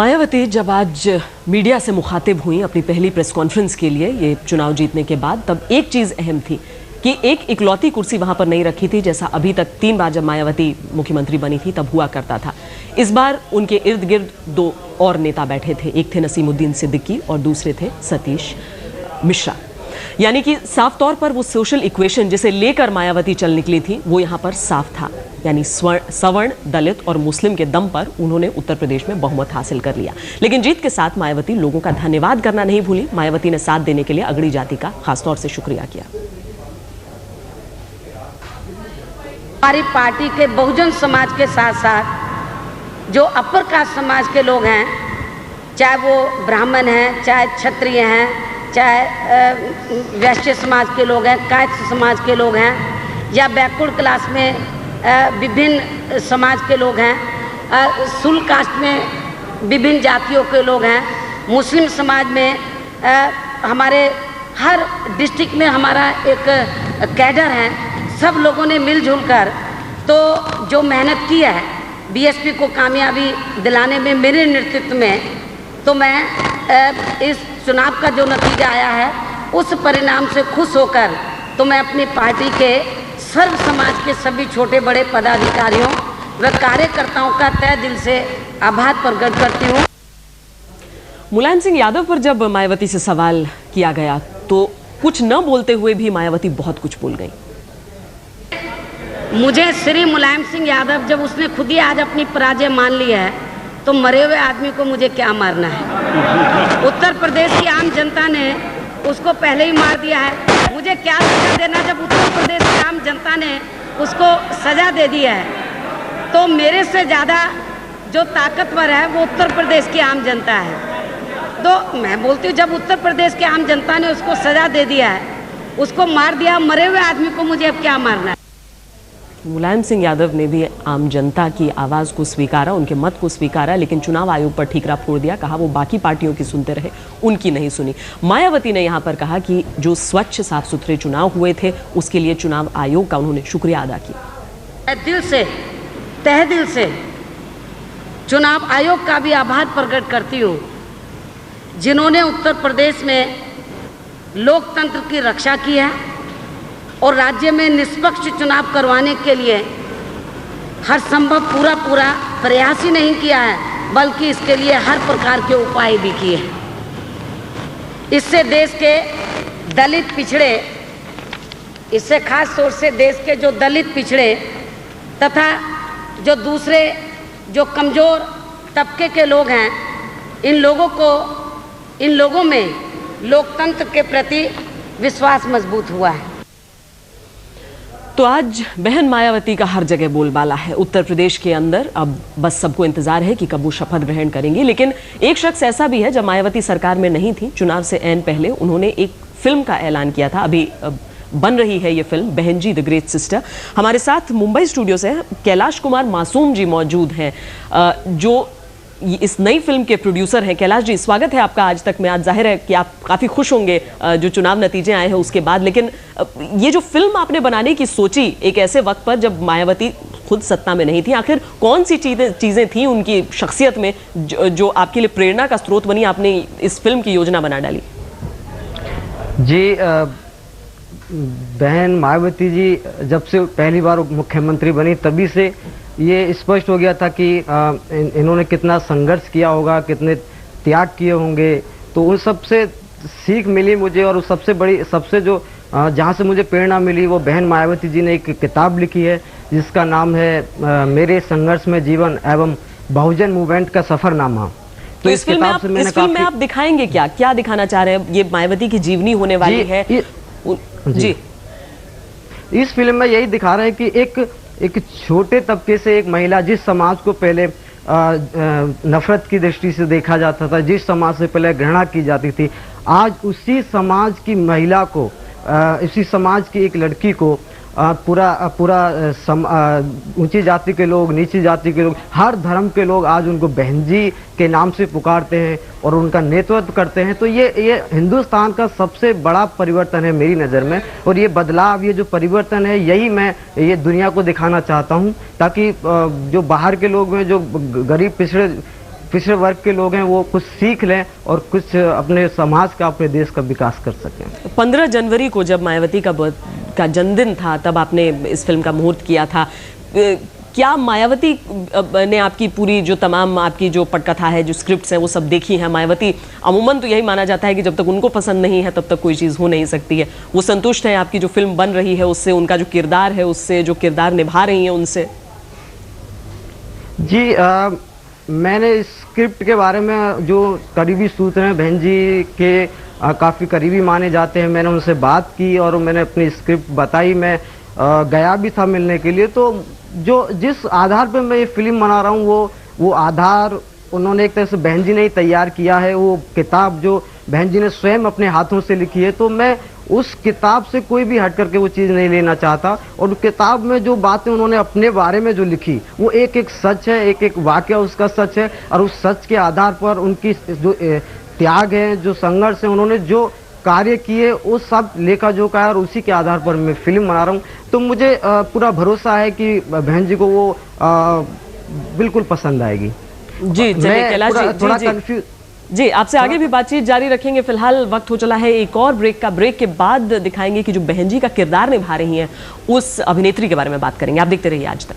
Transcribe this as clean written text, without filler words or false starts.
मायावती जब आज मीडिया से मुखातिब हुई अपनी पहली प्रेस कॉन्फ्रेंस के लिए ये चुनाव जीतने के बाद, तब एक चीज अहम थी कि एक इकलौती कुर्सी वहां पर नहीं रखी थी, जैसा अभी तक 3 बार जब मायावती मुख्यमंत्री बनी थी तब हुआ करता था। इस बार उनके इर्द गिर्द 2 और नेता बैठे थे, एक थे नसीमुद्दीन सिद्दीकी और दूसरे थे सतीश मिश्रा। यानी कि साफ तौर पर वो सोशल इक्वेशन जिसे लेकर मायावती चल निकली थी वो यहाँ पर साफ था। यानी सवर्ण, दलित और मुस्लिम के दम पर उन्होंने उत्तर प्रदेश में बहुमत हासिल कर लिया। लेकिन जीत के साथ मायावती लोगों का धन्यवाद करना नहीं भूली। मायावती ने साथ देने के लिए अगड़ी जाति का खासतौर से शुक्रिया किया। हमारी पार्टी के बहुजन समाज के साथ साथ जो अपर कास्ट समाज के लोग हैं, चाहे वो ब्राह्मण हैं, चाहे क्षत्रिय हैं, चाहे वैश्य समाज के लोग हैं, कायस्थ समाज के लोग हैं, या बैकवर्ड क्लास में विभिन्न समाज के लोग हैं, शुल्क कास्ट में विभिन्न जातियों के लोग हैं, मुस्लिम समाज में हमारे हर डिस्ट्रिक्ट में हमारा एक कैडर है। सब लोगों ने मिलजुल कर तो जो मेहनत की है बीएसपी को कामयाबी दिलाने में मेरे नेतृत्व में, तो मैं इस चुनाव का जो नतीजा आया है उस परिणाम से खुश होकर तो मैं अपनी पार्टी के सर्व समाज के सभी छोटे बड़े पदाधिकारियों व कार्यकर्ताओं का तहे दिल से आभार प्रकट करती हूँ। मुलायम सिंह यादव पर जब मायावती से सवाल किया गया तो कुछ न बोलते हुए भी मायावती बहुत कुछ बोल गई। मुझे श्री मुलायम सिंह यादव, जब उसने खुद ही आज अपनी पराजय मान ली है तो मरे हुए आदमी को मुझे क्या मारना है। उत्तर प्रदेश की आम जनता ने उसको पहले ही मार दिया है, मुझे क्या सजा देना जब उत्तर प्रदेश की आम जनता ने उसको सजा दे दी है। तो मेरे से ज़्यादा जो ताकतवर है वो उत्तर प्रदेश की आम जनता है। तो मैं बोलती हूँ, जब उत्तर प्रदेश की आम जनता ने उसको सजा दे दिया है, उसको मार दिया, मरे हुए आदमी को मुझे अब क्या मारना है। मुलायम सिंह यादव ने भी आम जनता की आवाज़ को स्वीकारा, उनके मत को स्वीकारा, लेकिन चुनाव आयोग पर ठीकरा फोड़ दिया। कहा वो बाकी पार्टियों की सुनते रहे, उनकी नहीं सुनी। मायावती ने यहाँ पर कहा कि जो स्वच्छ साफ सुथरे चुनाव हुए थे उसके लिए चुनाव आयोग का उन्होंने शुक्रिया अदा किया। दिल से, तहे दिल से चुनाव आयोग का भी आभार प्रकट करती हूँ, जिन्होंने उत्तर प्रदेश में लोकतंत्र की रक्षा की है और राज्य में निष्पक्ष चुनाव करवाने के लिए हर संभव पूरा प्रयास ही नहीं किया है, बल्कि इसके लिए हर प्रकार के उपाय भी किए हैं। इससे देश के दलित पिछड़े, इससे खास तौर से देश के जो दलित पिछड़े तथा जो दूसरे जो कमज़ोर तबके के लोग हैं, इन लोगों में लोकतंत्र के प्रति विश्वास मजबूत हुआ है। तो आज बहन मायावती का हर जगह बोलबाला है उत्तर प्रदेश के अंदर। अब बस सबको इंतजार है कि कब वो शपथ ग्रहण करेंगी। लेकिन एक शख्स ऐसा भी है, जब मायावती सरकार में नहीं थी, चुनाव से ऐन पहले उन्होंने एक फिल्म का ऐलान किया था। अभी बन रही है ये फिल्म बहन जी द ग्रेट सिस्टर। हमारे साथ मुंबई स्टूडियो से कैलाश कुमार मासूम जी मौजूद हैं, जो इस नई फिल्म के प्रोड्यूसर हैं। कैलाश जी, स्वागत है आपका आज तक में। आज जाहिर है कि आप काफ़ी खुश होंगे जो चुनाव नतीजे आए हैं उसके बाद, लेकिन ये जो फिल्म आपने बनाने की सोची एक ऐसे वक्त पर जब मायावती खुद सत्ता में नहीं थी, आखिर कौन सी चीज़ें थी उनकी शख्सियत में जो आपके लिए प्रेरणा का स्रोत बनी, आपने इस फिल्म की योजना बना डाली? जी, बहन मायावती जी जब से पहली बार मुख्यमंत्री बनी तभी से ये स्पष्ट हो गया था कि इन्होंने कितना संघर्ष किया होगा, कितने त्याग किए होंगे। तो उन सबसे सीख मिली मुझे, और सबसे जो जहाँ से मुझे प्रेरणा मिली वो बहन मायावती जी ने एक किताब लिखी है जिसका नाम है मेरे संघर्ष में जीवन एवं बहुजन मूवमेंट का सफरनामा। तो इस फिल्म में आप दिखाएंगे क्या दिखाना चाह रहे हैं? ये मायावती की जीवनी होने वाली है जी। इस फिल्म में यही दिखा रहे हैं कि एक छोटे तबके से एक महिला, जिस समाज को पहले नफरत की दृष्टि से देखा जाता था, जिस समाज से पहले घृणा की जाती थी, आज उसी समाज की महिला को, उसी समाज की एक लड़की को ऊंची जाति के लोग, नीची जाति के लोग, हर धर्म के लोग आज उनको बहन जी के नाम से पुकारते हैं और उनका नेतृत्व करते हैं। तो ये हिंदुस्तान का सबसे बड़ा परिवर्तन है मेरी नज़र में, और ये बदलाव, ये जो परिवर्तन है, यही मैं ये दुनिया को दिखाना चाहता हूँ, ताकि जो बाहर के लोग हैं, जो गरीब पिछड़े पिछड़े वर्ग के लोग हैं वो कुछ सीख लें और कुछ अपने समाज का, अपने देश का विकास कर सकें। 15 जनवरी को जब मायावती का जन्मदिन था तब आपने इस फिल्म का मुहूर्त किया था। क्या मायावती ने आपकी पूरी जो तमाम आपकी जो पटकथा है, जो स्क्रिप्ट्स हैं, वो सब देखी हैं? मायावती अमूमन तो यही माना जाता है कि जब तक उनको पसंद नहीं है तब तक कोई चीज़ हो नहीं सकती है। वो संतुष्ट है आपकी जो फिल्म बन रही है उससे, उनका जो किरदार है उससे, जो किरदार निभा रही हैं उनसे? जी मैंने इस स्क्रिप्ट के बारे में जो करीबी सूत्र हैं, बहन जी के काफ़ी करीबी माने जाते हैं, मैंने उनसे बात की और मैंने अपनी स्क्रिप्ट बताई। मैं गया भी था मिलने के लिए। तो जो जिस आधार पे मैं ये फिल्म बना रहा हूँ वो आधार उन्होंने एक तरह से बहन जी ने ही तैयार किया है। वो किताब जो बहन जी ने स्वयं अपने हाथों से लिखी है, तो मैं उस किताब से कोई भी हट करके वो चीज़ नहीं लेना चाहता। और किताब में जो बातें उन्होंने अपने बारे में जो लिखी वो एक एक सच है, एक एक वाकया उसका सच है। और उस सच के आधार पर उनकी जो त्याग है, जो संघर्ष है, उन्होंने जो कार्य किए वो सब लेखा जोखा है और उसी के आधार पर मैं फिल्म बना रहा हूँ। तो मुझे पूरा भरोसा है कि बहन जी को वो बिल्कुल पसंद आएगी। जी चलिए कैलाश जी, थोड़ा कंफ्यूज जी आपसे आगे भी बातचीत जारी रखेंगे। फिलहाल वक्त हो चला है एक और ब्रेक का। ब्रेक के बाद दिखाएंगे कि जो बहन जी का किरदार निभा रही हैं उस अभिनेत्री के बारे में बात करेंगे। आप देखते रहिए आज तक।